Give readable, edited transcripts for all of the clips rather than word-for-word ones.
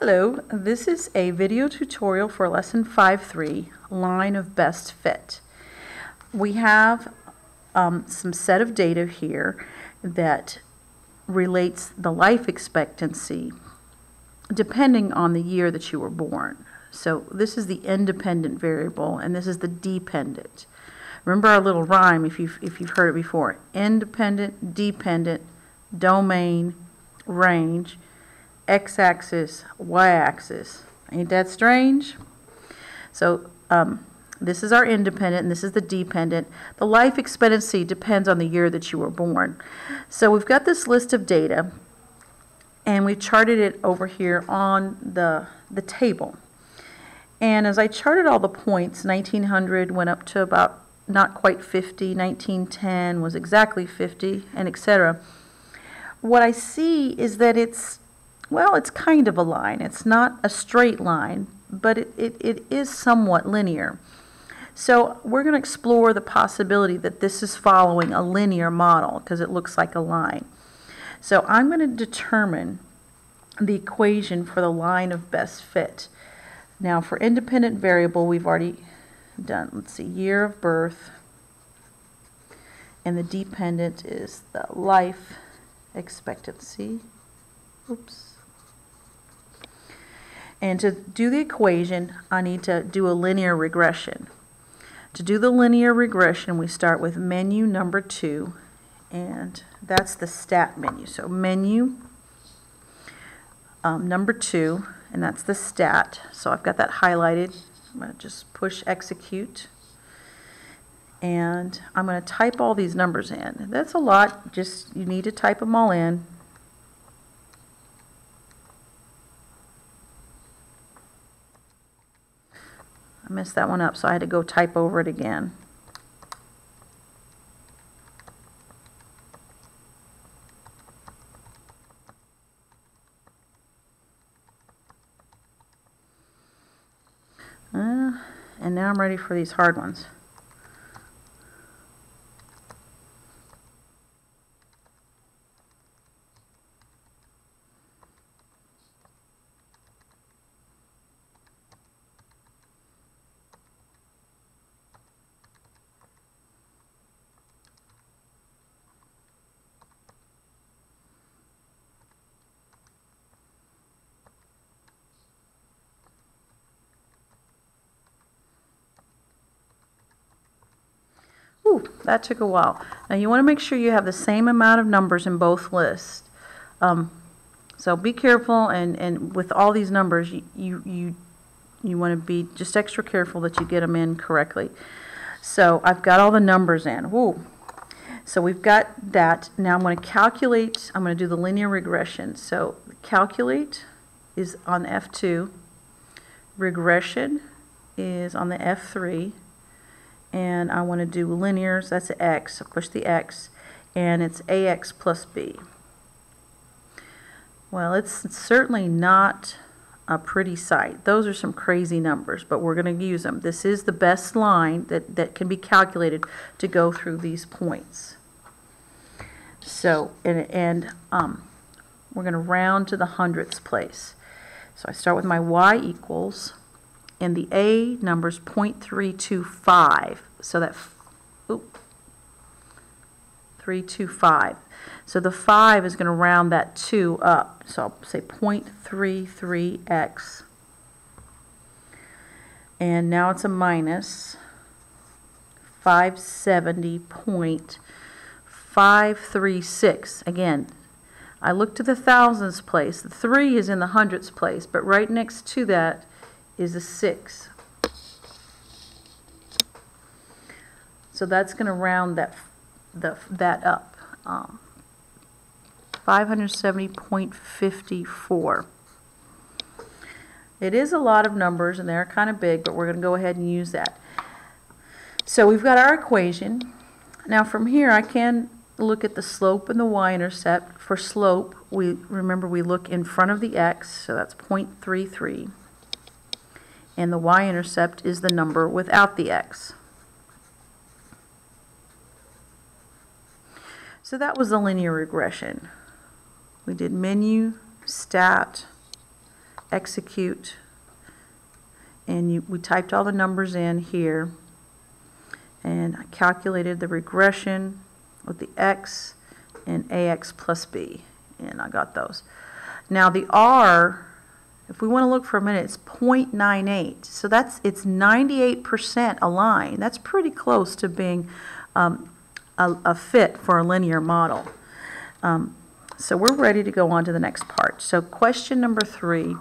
Hello, this is a video tutorial for lesson 5.3, line of best fit. We have some set of data here that relates the life expectancy depending on the year that you were born. So this is the independent variable and this is the dependent. Remember our little rhyme if you've heard it before. Independent, dependent, domain, range, x-axis, y-axis. Ain't that strange? So this is our independent and this is the dependent. The life expectancy depends on the year that you were born. So we've got this list of data and we've charted it over here on the table. And as I charted all the points, 1900 went up to about not quite 50, 1910 was exactly 50, and etc. What I see is that it's kind of a line. It's not a straight line, but it is somewhat linear. So we're going to explore the possibility that this is following a linear model because it looks like a line. So I'm going to determine the equation for the line of best fit. Now for independent variable, we've already done, let's see, year of birth, and the dependent is the life expectancy. Oops. And to do the equation, I need to do a linear regression. To do the linear regression, we start with menu number 2, and that's the stat menu. So menu number 2, and that's the stat. So I've got that highlighted. I'm going to just push execute, and I'm going to type all these numbers in. That's a lot, just you need to type them all in. I messed that one up, so I had to go type over it again. And now I'm ready for these hard ones. Ooh, that took a while. Now you want to make sure you have the same amount of numbers in both lists. So be careful, and with all these numbers, you want to be just extra careful that you get them in correctly. So I've got all the numbers in. Ooh. So we've got that. Now I'm going to calculate. I'm going to do the linear regression. So calculate is on F2. Regression is on the F3. And I want to do linears, that's an X, so push the X, and it's AX plus B. Well, it's certainly not a pretty sight. Those are some crazy numbers, but we're going to use them. This is the best line that can be calculated to go through these points. So, and we're going to round to the hundredths place. So I start with my Y equals, and the A number is 0.325. So that, 325. So the 5 is going to round that 2 up. So I'll say 0.33x. And now it's a minus 570.536. Again, I look to the thousands place. The 3 is in the hundredths place, but right next to that is a 6. So that's going to round that up. 570.54. It is a lot of numbers and they're kind of big, but we're going to go ahead and use that. So we've got our equation. Now from here I can look at the slope and the y-intercept. For slope, remember we look in front of the x, so that's 0.33. And the y-intercept is the number without the x. So that was the linear regression. We did menu, stat, execute, and we typed all the numbers in here, and I calculated the regression with the x and ax plus b, and I got those. Now the r, if we want to look for a minute, it's 0.98, so it's 98% aligned. That's pretty close to being a fit for a linear model. So we're ready to go on to the next part. So question number 3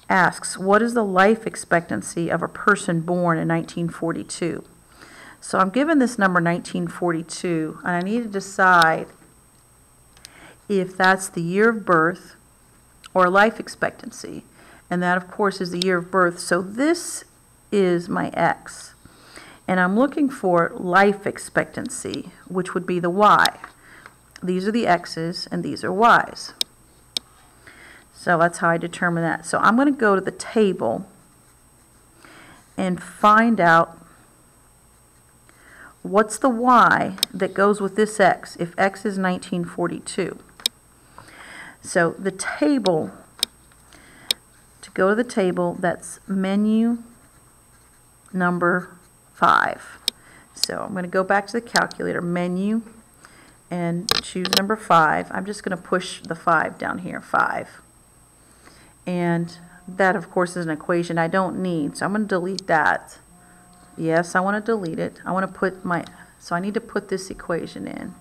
asks, what is the life expectancy of a person born in 1942? So I'm given this number 1942, and I need to decide if that's the year of birth or life expectancy. And that, of course, is the year of birth. So this is my x. And I'm looking for life expectancy, which would be the y. These are the x's, and these are y's. So that's how I determine that. So I'm going to go to the table and find out what's the y that goes with this x, if x is 1942. So the table, to go to the table, that's menu number 5. So I'm going to go back to the calculator, menu, and choose number 5. I'm just going to push the 5 down here, 5. And that, of course, is an equation I don't need, so I'm going to delete that. Yes, I want to delete it. I want to put so I need to put this equation in.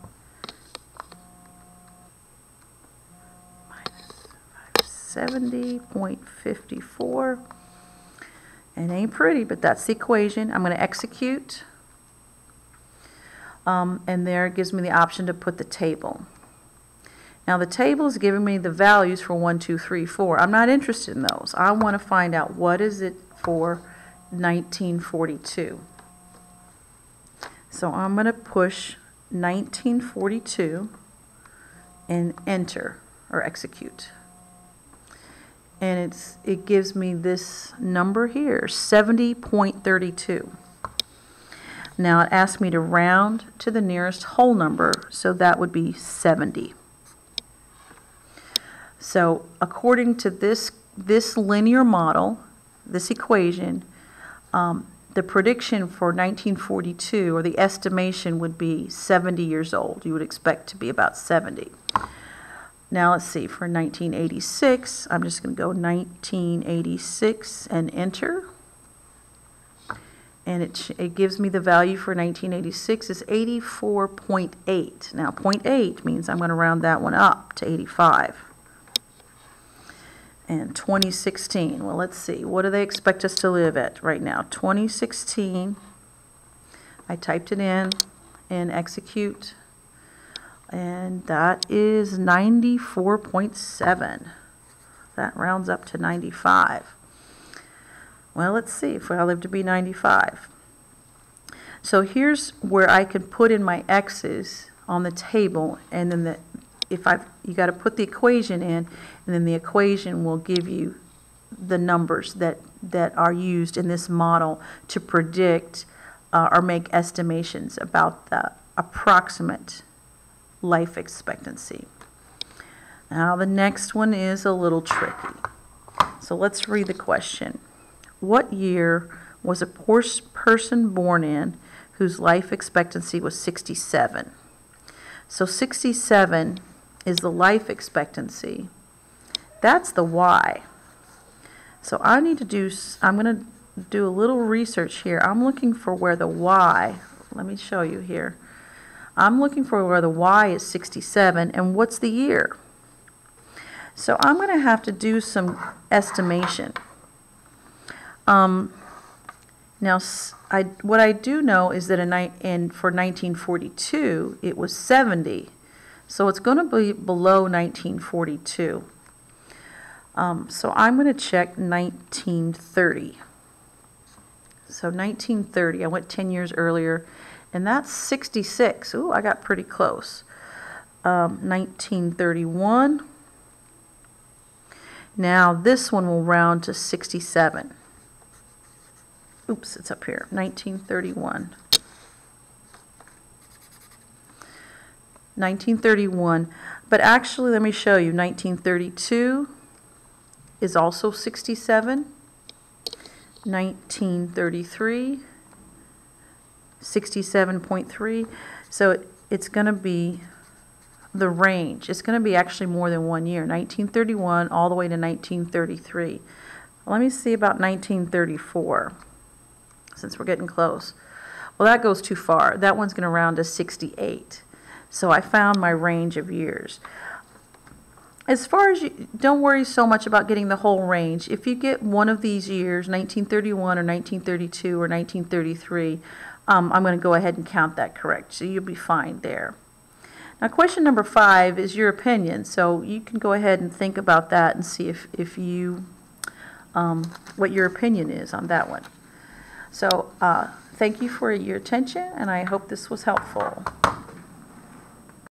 Minus 570.54. It ain't pretty, but that's the equation. I'm going to execute. And there it gives me the option to put the table. Now the table is giving me the values for 1, 2, 3, 4. I'm not interested in those. I want to find out what is it for 1942. So I'm going to push 1942 and enter or execute. And it gives me this number here, 70.32. Now it asks me to round to the nearest whole number, so that would be 70. So according to this linear model, this equation, the prediction for 1942, or the estimation, would be 70 years old. You would expect to be about 70. Now let's see, for 1986, I'm just going to go 1986 and enter. And it gives me the value for 1986 is 84.8. Now 0.8 means I'm going to round that one up to 85. And 2016, well, let's see, what do they expect us to live at right now? 2016, I typed it in and execute, and that is 94.7. That rounds up to 95. Well, let's see if I live to be 95. So here's where I can put in my x's on the table, and then you got to put the equation in, and then the equation will give you the numbers that are used in this model to predict or make estimations about the approximate life expectancy. Now the next one is a little tricky. So let's read the question. What year was a person born in whose life expectancy was 67? So 67 is the life expectancy. That's the y. So I'm going to do a little research here. I'm looking for where the y, let me show you here. I'm looking for where the y is 67, and what's the year? So I'm going to have to do some estimation. Now, what I do know is that for 1942, it was 70. So it's going to be below 1942. So I'm going to check 1930. So 1930, I went 10 years earlier, and that's 66. Ooh, I got pretty close. 1931. Now this one will round to 67. Oops, it's up here. 1931. 1931. But actually, let me show you. 1932 is also 67, 1933, 67.3. So it's going to be the range. It's going to be actually more than 1 year, 1931 all the way to 1933. Let me see about 1934, since we're getting close. Well, that goes too far. That one's going to round to 68. So I found my range of years. As far as don't worry so much about getting the whole range. If you get one of these years, 1931 or 1932 or 1933, I'm going to go ahead and count that correct. So you'll be fine there. Now, question number 5 is your opinion. So you can go ahead and think about that and see if you what your opinion is on that one. So thank you for your attention, and I hope this was helpful.